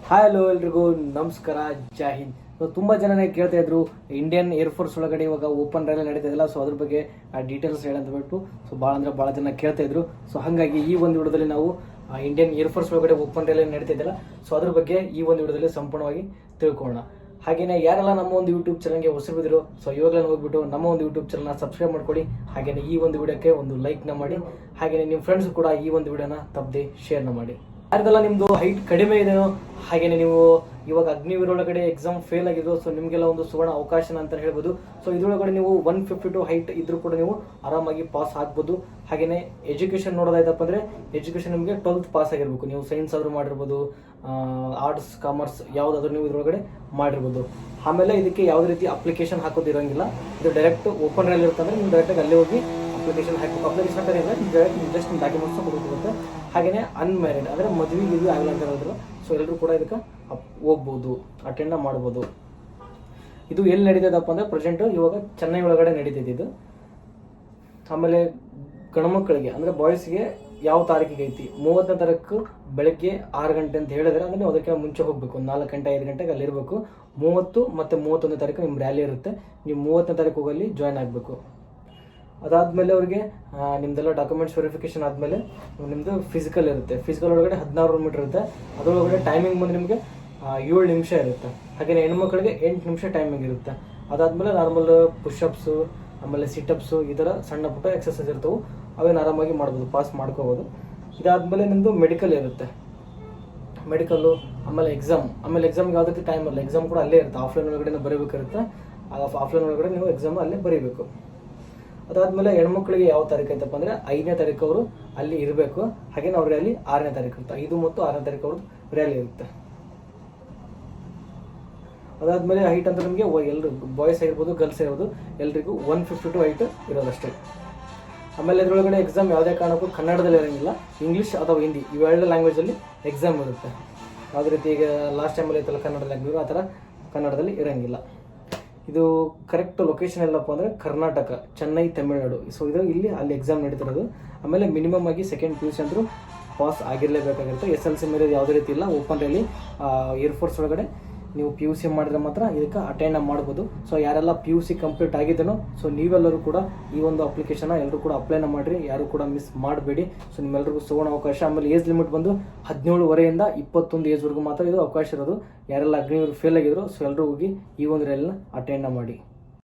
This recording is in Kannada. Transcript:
ಹಾಯ್ ಹಲೋ ಎಲ್ರಿಗೂ ನಮಸ್ಕಾರ, ಜೈ ಹಿಂದ್. ಸೊ ತುಂಬ ಜನನೇ ಕೇಳ್ತಾ ಇದ್ರು ಇಂಡಿಯನ್ ಏರ್ಫೋರ್ಸ್ ಒಳಗಡೆ ಇವಾಗ ಓಪನ್ ರೈಲ್ ನಡೀತಿದೆಯಲ್ಲ, ಸೊ ಅದ್ರ ಬಗ್ಗೆ ಡೀಟೇಲ್ಸ್ ಹೇಳಂತ ಬಿಟ್ಟು ಸೊ ಭಾಳ ಜನ ಕೇಳ್ತಾ ಇದ್ರು. ಸೊ ಹಾಗಾಗಿ ಈ ಒಂದು ವಿಡಿಯೋದಲ್ಲಿ ನಾವು ಇಂಡಿಯನ್ ಏರ್ಫೋರ್ಸ್ ಒಳಗಡೆ ಓಪನ್ ರೈಲ್ ನಡೀತಿದೆಯಲ್ಲ, ಸೊ ಅದ್ರ ಬಗ್ಗೆ ಈ ಒಂದು ವಿಡಿಯೋದಲ್ಲಿ ಸಂಪೂರ್ಣವಾಗಿ ತಿಳ್ಕೊಳ್ಳೋಣ. ಹಾಗೇನೆ ಯಾರೆಲ್ಲ ನಮ್ಮ ಒಂದು ಯೂಟ್ಯೂಬ್ ಚಾನಲ್ಗೆ ಹೊಸರು ಬಿದ್ರು, ಸೊ ಇವಾಗಲೇ ಹೋಗ್ಬಿಟ್ಟು ನಮ್ಮ ಒಂದು ಯೂಟ್ಯೂಬ್ ಚಾನಲ್ನ ಸಬ್ಸ್ಕ್ರೈಬ್ ಮಾಡ್ಕೊಳ್ಳಿ. ಹಾಗೇನೆ ಈ ಒಂದು ವಿಡಿಯೋಕ್ಕೆ ಒಂದು ಲೈಕ್ನ ಮಾಡಿ, ಹಾಗೇನೆ ನಿಮ್ಮ ಫ್ರೆಂಡ್ಸ್ ಕೂಡ ಈ ಒಂದು ವಿಡಿಯೋನ ತಪ್ಪದೆ ಶೇರ್ನ ಮಾಡಿ. ಯಾರ್ದೆಲ್ಲ ನಿಮ್ದು ಹೈಟ್ ಕಡಿಮೆ ಇದೆಯೋ, ಹಾಗೇನೆ ನೀವು ಇವಾಗ ಅಗ್ನಿವೀರ್ ಒಳಗಡೆ ಎಕ್ಸಾಮ್ ಫೇಲ್ ಆಗಿದ್ರು, ಸೊ ನಿಮಗೆಲ್ಲ ಒಂದು ಸುವರ್ಣ ಅವಕಾಶನ ಅಂತ ಹೇಳ್ಬೋದು. ಸೊ ಇದ್ರೊಳಗಡೆ ನೀವು 152 ಹೈಟ್ ಇದ್ರೂ ಕೂಡ ನೀವು ಆರಾಮಾಗಿ ಪಾಸ್ ಆಗ್ಬೋದು. ಹಾಗೇನೆ ಎಜುಕೇಶನ್ ನೋಡೋದಾಯ್ತಪ್ಪ ಅಂದ್ರೆ ಎಜುಕೇಶನ್ ನಿಮಗೆ 12th ಪಾಸ್ ಆಗಿರ್ಬೇಕು. ನೀವು ಸೈನ್ಸ್ ಆದ್ರೂ ಮಾಡಿರ್ಬೋದು, ಆರ್ಟ್ಸ್ ಕಾಮರ್ಸ್ ಯಾವುದಾದ್ರೂ ನೀವು ಇದ್ರೊಳಗಡೆ ಮಾಡಿರ್ಬೋದು. ಆಮೇಲೆ ಇದಕ್ಕೆ ಯಾವುದೇ ರೀತಿ ಅಪ್ಲಿಕೇಶನ್ ಹಾಕೋದು ಇರೋಂಗಿಲ್ಲ. ಇದು ಡೈರೆಕ್ಟ್ ಓಪನ್ ರೈಲ್ ಇರುತ್ತಂದ್ರೆ ನೀವು ಡೈರೆಕ್ಟಾಗಿ ಅಲ್ಲೇ ಹೋಗಿ ಅಪ್ಲಿಕೇಶನ್ ಹಾಕಬೇಕು. ಅಪ್ಲಿಕೇಶನ್ ಹಾಕಿದ್ರೆ ಡೈರೆಕ್ಟ್ ಜಸ್ಟ್ ಡಾಕ್ಯುಮೆಂಟ್ಸ್ ಕೊಡುತ್ತೆ. ಹಾಗೆಯೇ ಅನ್ಮ್ಯಾರಿಡ್ ಅಂದರೆ ಮದುವೆ ಆಗಲ್ಲ ಅಂತ ಹೇಳಿದ್ರು, ಸೊ ಎಲ್ಲರೂ ಕೂಡ ಇದಕ್ಕೆ ಹೋಗ್ಬೋದು, ಅಟೆಂಡ್ ಮಾಡ್ಬೋದು. ಇದು ಎಲ್ಲಿ ನಡೀತದಪ್ಪ ಅಂದರೆ ಪ್ರೆಸೆಂಟ್ ಇವಾಗ ಚೆನ್ನೈ ಒಳಗಡೆ ನಡೀತಿದ್ದು. ಆಮೇಲೆ ಗಣಮಕ್ಕಳಿಗೆ ಅಂದರೆ ಬಾಯ್ಸ್ಗೆ ಯಾವ ತಾರೀಕಿಗೆ ಐತಿ, 30ನೇ ತಾರೀಕು ಬೆಳಗ್ಗೆ 6 ಗಂಟೆ ಅಂತ ಹೇಳಿದ್ರೆ, ಅಂದರೆ ನೀವು ಅದಕ್ಕೆ ಮುಂಚೆ ಹೋಗಬೇಕು. 4 ಗಂಟೆ 5 ಗಂಟೆಗೆ ಅಲ್ಲಿರಬೇಕು. 30 ಮತ್ತು 31ನೇ ತಾರೀಕು ನಿಮ್ಮ ರ್ಯಾಲಿ ಇರುತ್ತೆ. ನೀವು 30ನೇ ತಾರೀಕು ಹೋಗಲ್ಲಿ ಜಾಯ್ನ್ ಆಗಬೇಕು. ಅದಾದಮೇಲೆ ಅವ್ರಿಗೆ ನಿಮ್ಮದೆಲ್ಲ ಡಾಕ್ಯುಮೆಂಟ್ಸ್ ವೆರಿಫಿಕೇಷನ್ ಆದಮೇಲೆ ನಿಮ್ಮದು ಫಿಸಿಕಲ್ ಇರುತ್ತೆ. ಫಿಸಿಕಲ್ ಒಳಗಡೆ 16 ಮೀಟರ್ ಇರುತ್ತೆ. ಅದರೊಳಗಡೆ ಟೈಮಿಂಗ್ ಬಂದು ನಿಮಗೆ 7 ನಿಮಿಷ ಇರುತ್ತೆ. ಹಾಗೆಯೇ ಹೆಣ್ಮಕ್ಳಿಗೆ 8 ನಿಮಿಷ ಟೈಮಿಂಗ್ ಇರುತ್ತೆ. ಅದಾದಮೇಲೆ ನಾರ್ಮಲ್ ಪುಷಪ್ಸು, ಆಮೇಲೆ ಸಿಟಪ್ಸು, ಈ ಥರ ಸಣ್ಣ ಪುಟ್ಟ ಎಕ್ಸಸೈಸ್ ಇರ್ತವೆ. ಅವೇನು ಆರಾಮಾಗಿ ಮಾಡ್ಬೋದು, ಪಾಸ್ ಮಾಡ್ಕೋಬೋದು. ಇದಾದಮೇಲೆ ನಿಮ್ಮದು ಮೆಡಿಕಲ್ ಇರುತ್ತೆ. ಮೆಡಿಕಲ್ಲು, ಆಮೇಲೆ ಎಕ್ಸಾಮ್ಗೆ ಯಾವುದೇ ರೀತಿ ಟೈಮ್ ಇರಲ್ಲ. ಎಕ್ಸಾಮ್ ಕೂಡ ಅಲ್ಲೇ ಇರುತ್ತೆ. ಆಫ್ಲೈನ್ ಒಳಗಡೆ ಬರೀಬೇಕಿರುತ್ತೆ. ಆಫ್ಲೈನ್ ಒಳಗಡೆ ನೀವು ಎಕ್ಸಾಮ್ ಅಲ್ಲೇ ಬರೀಬೇಕು. ಅದಾದಮೇಲೆ ಹೆಣ್ಮಕ್ಳಿಗೆ ಯಾವ ತಾರೀಕು ಐತಪ್ಪ ಅಂದರೆ 5ನೇ ತಾರೀಕು ಅವರು ಅಲ್ಲಿ ಇರಬೇಕು. ಹಾಗೇನೆ ಅವ್ರ ರ್ಯಾಲಿ 6ನೇ ತಾರೀಕು ಇರುತ್ತೆ. 5 ಮತ್ತು 6ನೇ ತಾರೀಕು ಅವ್ರದ್ದು ರ್ಯಾಲಿ ಇರುತ್ತೆ. ಅದಾದಮೇಲೆ ಹೈಟ್ ಅಂತ ನಿಮಗೆ ಎಲ್ಲರೂ ಬಾಯ್ಸ್ ಆಗಿರ್ಬೋದು, ಗರ್ಲ್ಸ್ ಆಗಿರ್ಬೋದು, ಎಲ್ರಿಗೂ 152 ಹೈಟ್ ಇರೋದಷ್ಟೇ. ಆಮೇಲೆ ಇದರೊಳಗಡೆ ಎಕ್ಸಾಮ್ ಯಾವುದೇ ಕಾರಣಕ್ಕೂ ಕನ್ನಡದಲ್ಲಿ ಇರೋಂಗಿಲ್ಲ, ಇಂಗ್ಲೀಷ್ ಅಥವಾ ಹಿಂದಿ ಇವೆರಡು ಲ್ಯಾಂಗ್ವೇಜಲ್ಲಿ ಎಕ್ಸಾಮ್ ಇರುತ್ತೆ. ಯಾವುದೇ ರೀತಿ ಈಗ ಲಾಸ್ಟ್ ಟೈಮಲ್ಲಿ ಐತಲ್ಲ ಕನ್ನಡ ಲ್ಯಾಂಗ್ವೇಜ್, ಆ ಥರ ಕನ್ನಡದಲ್ಲಿ ಇರೋಂಗಿಲ್ಲ. ಇದು ಕರೆಕ್ಟ್ ಲೊಕೇಶನ್ ಎಲ್ಲಪ್ಪ ಅಂದರೆ ಕರ್ನಾಟಕ, ಚೆನ್ನೈ, ತಮಿಳುನಾಡು. ಸೊ ಇದು ಅಲ್ಲಿ ಎಕ್ಸಾಮ್ ನಡೀತಿರೋದು. ಆಮೇಲೆ ಮಿನಿಮಮ್ ಆಗಿ ಸೆಕೆಂಡ್ PUC ಅಂದರೂ ಪಾಸ್ ಆಗಿರಲೇಬೇಕಾಗಿರುತ್ತೆ. SLC ಮೇಲೆ ಯಾವುದೇ ರೀತಿ ಇಲ್ಲ. ಓಪನ್ ರೈಲಿ ಏರ್ಫೋರ್ಸ್ ಒಳಗಡೆ ನೀವು PUC ಮಾಡಿದ್ರೆ ಮಾತ್ರ ಇದಕ್ಕೆ ಅಟೆಂಡ್ ಮಾಡ್ಬೋದು. ಸೊ ಯಾರೆಲ್ಲ PUC ಕಂಪ್ಲೀಟ್ ಆಗಿದ್ದನೋ, ಸೊ ನೀವೆಲ್ಲರೂ ಕೂಡ ಈ ಒಂದು ಅಪ್ಲಿಕೇಶನ್ ಎಲ್ಲರೂ ಕೂಡ ಅಪ್ಲೈನ ಮಾಡಿರಿ. ಯಾರು ಕೂಡ ಮಿಸ್ ಮಾಡಬೇಡಿ. ಸೊ ನಿಮ್ಮೆಲ್ಲರಿಗೂ ಸುವರ್ಣ ಅವಕಾಶ. ಆಮೇಲೆ ಏಜ್ ಲಿಮಿಟ್ ಬಂದು 17 ವರೆಯಿಂದ 21 ಏಜ್ವರೆಗೂ ಮಾತ್ರ ಇದು ಅವಕಾಶ ಇರೋದು. ಯಾರೆಲ್ಲ ಅಗ್ನಿವೀರ್ ಫೇಲ್ ಆಗಿದ್ರು, ಸೊ ಎಲ್ಲರೂ ಹೋಗಿ ಈ ಒಂದು ರೈಲ್ನ ಅಟೆಂಡ್ ಮಾಡಿ.